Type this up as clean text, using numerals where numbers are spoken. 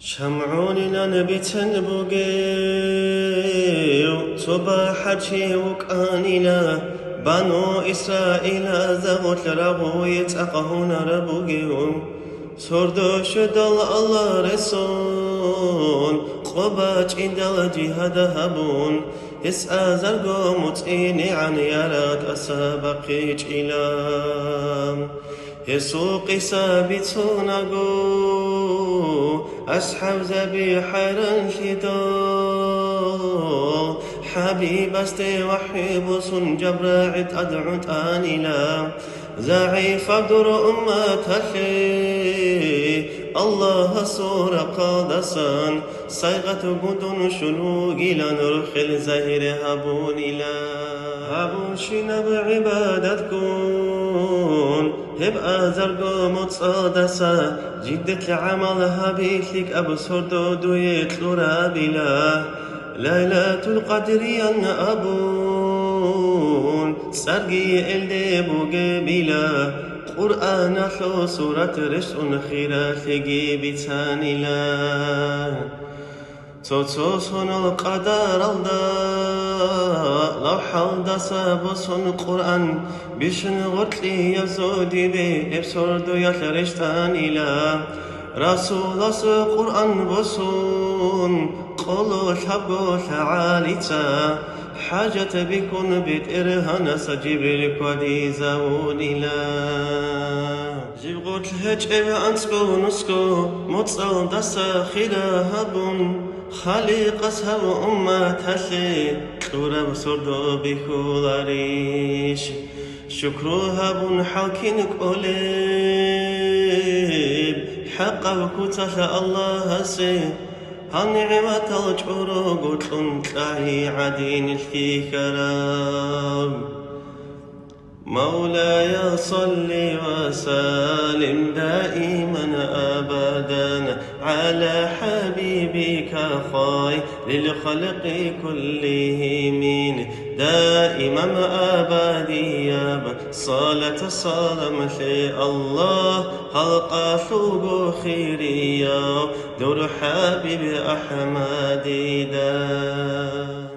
شمعون لنبتن بوغيو صبا حجي وكانينا بنو إسرائيل زغوت لرغو يتأقهون ربوغيو سردو شدل الله رسول قباج إندل جهاد هبون يسعى زرقو متئيني عن يارك أسابقيج إلام يسوق سابتون أصحاب ذبيحة الشدو حبيب استي وحيب سن جبراعت أدعت آنلا زعيف عبدر أمة الخي الله سورة قادسان صيغة بدن شلوق لنرخ الزهر هبون لا هبون شنب عبادتكم هبقى زرقو متصادسة جدت العمل هبيتلك أبو سردو دويت لرابلا ليلة القدر ين أبون سرقي إلدي بوغبلا قرآن حلو سورة رسون خيرا ثقي بتانلا توتوسون القدر الدا لو حوض سابسون قرآن بشن غرتلي يزودي بي ابسردو يخرجتان إلى رسول قرآن بسون قولوا شبقوا تعاليتا حاجة بكون بتئرهن سجبريل كودي زون إلى جبغوت الهجئ أنسكو نسكو متصل دسا خلا هبون خالق أسهب أمة هشي كورا بسردو بكولاريش شكروها بن حاكين قوليب حقا وكوتاش الله هسي هالنعمة الجعورو قلتن تلاهي عدين الكرام مولاي صل وسلم دائما أبدا على حبيبك خير للخلق كلهم دائما أبديا صلاة صلام شيء الله خلق شوق خيريا دور حبيب أحمد دا